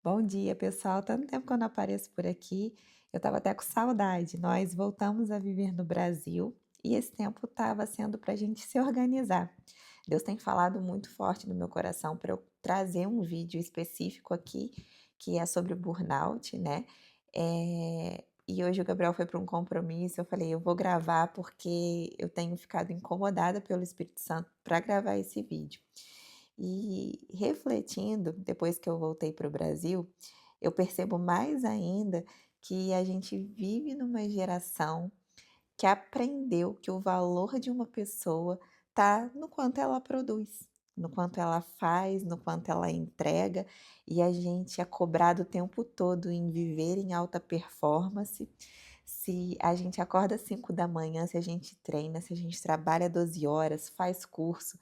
Bom dia, pessoal. Tanto tempo que eu não apareço por aqui. Eu estava até com saudade. Nós voltamos a viver no Brasil e esse tempo estava sendo para a gente se organizar. Deus tem falado muito forte no meu coração para eu trazer um vídeo específico aqui, que é sobre o burnout, né? E hoje o Gabriel foi para um compromisso. Eu falei, eu vou gravar porque eu tenho ficado incomodada pelo Espírito Santo para gravar esse vídeo. E refletindo, depois que eu voltei para o Brasil, eu percebo mais ainda que a gente vive numa geração que aprendeu que o valor de uma pessoa tá no quanto ela produz, no quanto ela faz, no quanto ela entrega, e a gente é cobrado o tempo todo em viver em alta performance. Se a gente acorda às 5 da manhã, se a gente treina, se a gente trabalha 12 horas, faz curso,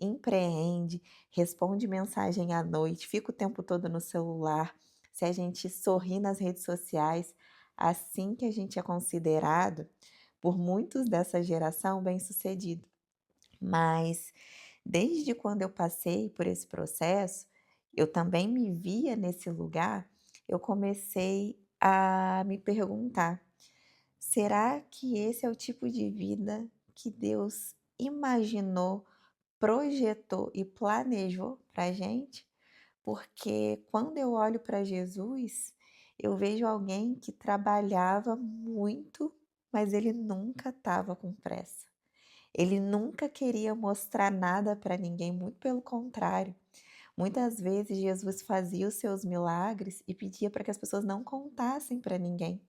empreende, responde mensagem à noite, fica o tempo todo no celular, se a gente sorri nas redes sociais, assim que a gente é considerado, por muitos dessa geração, bem-sucedido. Mas desde quando eu passei por esse processo, eu também me via nesse lugar, eu comecei a me perguntar: será que esse é o tipo de vida que Deus imaginou, projetou e planejou para gente? Porque quando eu olho para Jesus, eu vejo alguém que trabalhava muito, mas ele nunca estava com pressa. Ele nunca queria mostrar nada para ninguém, muito pelo contrário. Muitas vezes Jesus fazia os seus milagres e pedia para que as pessoas não contassem para ninguém.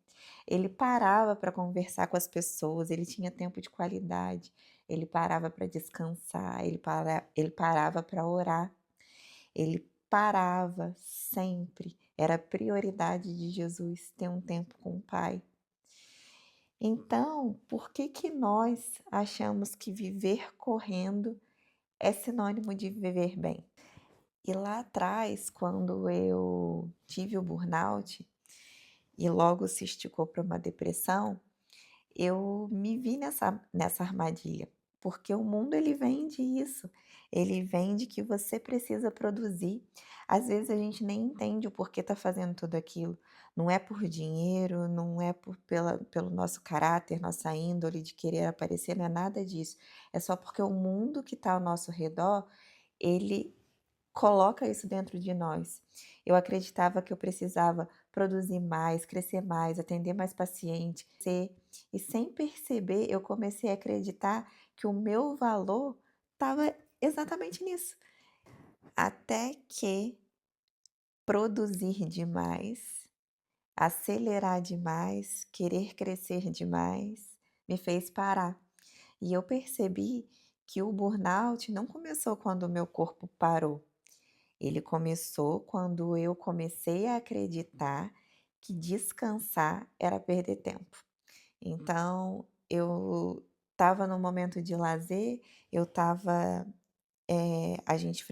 Ele parava para conversar com as pessoas, ele tinha tempo de qualidade, ele parava para descansar, ele parava para orar, ele parava sempre. Era a prioridade de Jesus ter um tempo com o Pai. Então, por que que nós achamos que viver correndo é sinônimo de viver bem? E lá atrás, quando eu tive o burnout e logo se esticou para uma depressão, eu me vi nessa armadilha, porque o mundo ele vende isso, ele vende que você precisa produzir. Às vezes a gente nem entende o porquê tá fazendo tudo aquilo. Não é por dinheiro, não é pelo nosso caráter, nossa índole de querer aparecer, não é nada disso. É só porque o mundo que está ao nosso redor, ele coloca isso dentro de nós. Eu acreditava que eu precisava produzir mais, crescer mais, atender mais paciente, e sem perceber, eu comecei a acreditar que o meu valor estava exatamente nisso. Até que produzir demais, acelerar demais, querer crescer demais, me fez parar. E eu percebi que o burnout não começou quando o meu corpo parou. Ele começou quando eu comecei a acreditar que descansar era perder tempo. Então, eu estava no momento de lazer, eu estava, a gente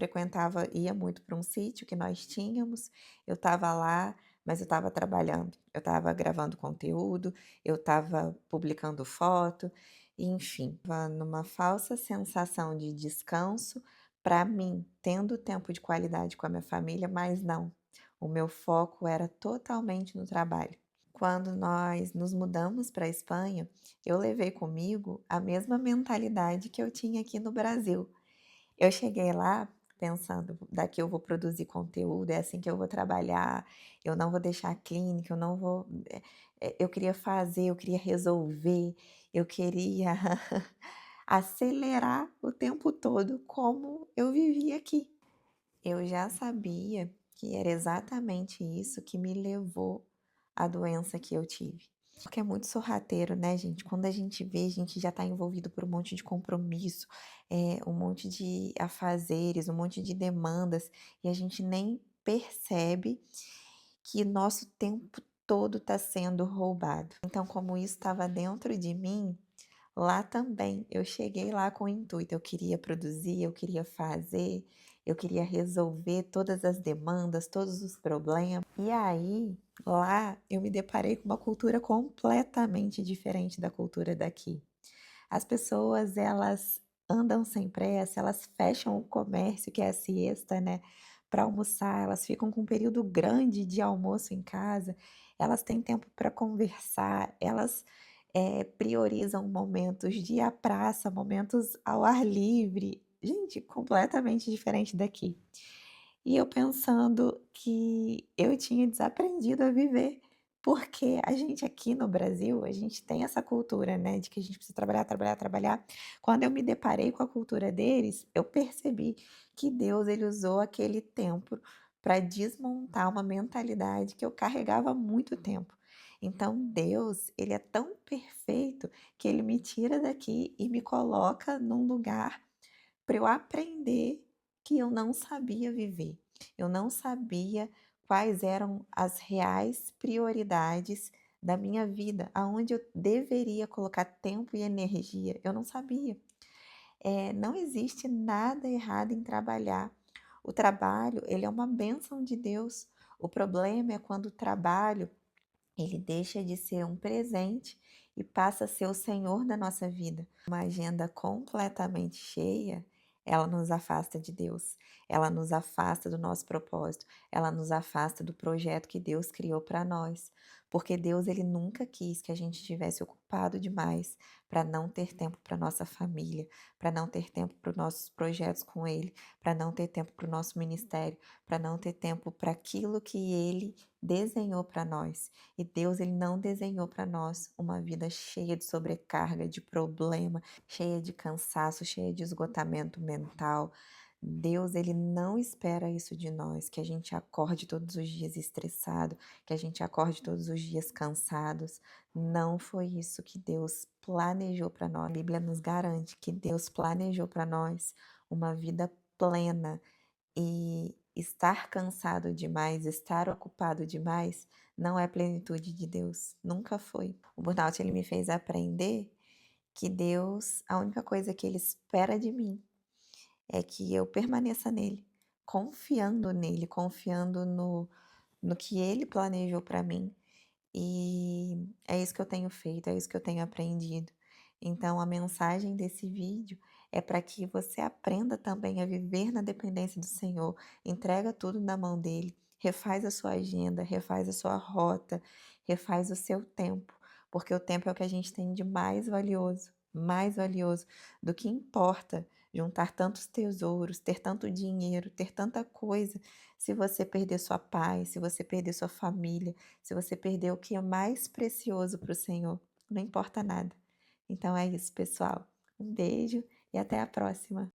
ia muito para um sítio que nós tínhamos, eu estava lá, mas eu estava trabalhando, eu estava gravando conteúdo, eu estava publicando foto, enfim, estava numa falsa sensação de descanso para mim, tendo tempo de qualidade com a minha família, mas não, o meu foco era totalmente no trabalho. Quando nós nos mudamos para a Espanha, eu levei comigo a mesma mentalidade que eu tinha aqui no Brasil. Eu cheguei lá pensando: "Daqui eu vou produzir conteúdo, é assim que eu vou trabalhar, eu não vou deixar a clínica, eu não vou", eu queria fazer, eu queria resolver, eu queria acelerar o tempo todo como eu vivia aqui. Eu já sabia que era exatamente isso que me levou à doença que eu tive. Porque é muito sorrateiro, né, gente? Quando a gente vê, a gente já está envolvido por um monte de compromisso, um monte de afazeres, um monte de demandas, e a gente nem percebe que nosso tempo todo está sendo roubado. Então, como isso estava dentro de mim, lá também, eu cheguei lá com o intuito, eu queria produzir, eu queria fazer, eu queria resolver todas as demandas, todos os problemas. E aí, lá eu me deparei com uma cultura completamente diferente da cultura daqui. As pessoas, elas andam sem pressa, elas fecham o comércio, que é a siesta, né, para almoçar, elas ficam com um período grande de almoço em casa, elas têm tempo para conversar, elas, priorizam momentos de ir à praça, momentos ao ar livre. Gente, completamente diferente daqui. E eu pensando que eu tinha desaprendido a viver, porque a gente aqui no Brasil, a gente tem essa cultura, né, de que a gente precisa trabalhar, trabalhar, trabalhar. Quando eu me deparei com a cultura deles, eu percebi que Deus ele usou aquele tempo para desmontar uma mentalidade que eu carregava há muito tempo. Então Deus, ele é tão perfeito que ele me tira daqui e me coloca num lugar para eu aprender que eu não sabia viver. Eu não sabia quais eram as reais prioridades da minha vida, aonde eu deveria colocar tempo e energia, eu não sabia. Não existe nada errado em trabalhar. O trabalho, ele é uma bênção de Deus. O problema é quando o trabalho ele deixa de ser um presente e passa a ser o senhor da nossa vida. Uma agenda completamente cheia, ela nos afasta de Deus, ela nos afasta do nosso propósito, ela nos afasta do projeto que Deus criou para nós. Porque Deus ele nunca quis que a gente estivesse ocupado demais para não ter tempo para nossa família, para não ter tempo para os nossos projetos com Ele, para não ter tempo para o nosso ministério, para não ter tempo para aquilo que Ele desenhou para nós. E Deus ele não desenhou para nós uma vida cheia de sobrecarga, de problema, cheia de cansaço, cheia de esgotamento mental. Deus ele não espera isso de nós, que a gente acorde todos os dias estressado, que a gente acorde todos os dias cansados. Não foi isso que Deus planejou para nós. A Bíblia nos garante que Deus planejou para nós uma vida plena, e estar cansado demais, estar ocupado demais, não é plenitude de Deus, nunca foi. O burnout ele me fez aprender que Deus, a única coisa que ele espera de mim é que eu permaneça nele, confiando nele, confiando no que ele planejou para mim. E é isso que eu tenho feito, é isso que eu tenho aprendido. Então, a mensagem desse vídeo é para que você aprenda também a viver na dependência do Senhor. Entrega tudo na mão dele, refaz a sua agenda, refaz a sua rota, refaz o seu tempo, porque o tempo é o que a gente tem de mais valioso do que importa juntar tantos tesouros, ter tanto dinheiro, ter tanta coisa, se você perder sua paz, se você perder sua família, se você perder o que é mais precioso para o Senhor, não importa nada. Então é isso, pessoal. Um beijo e até a próxima.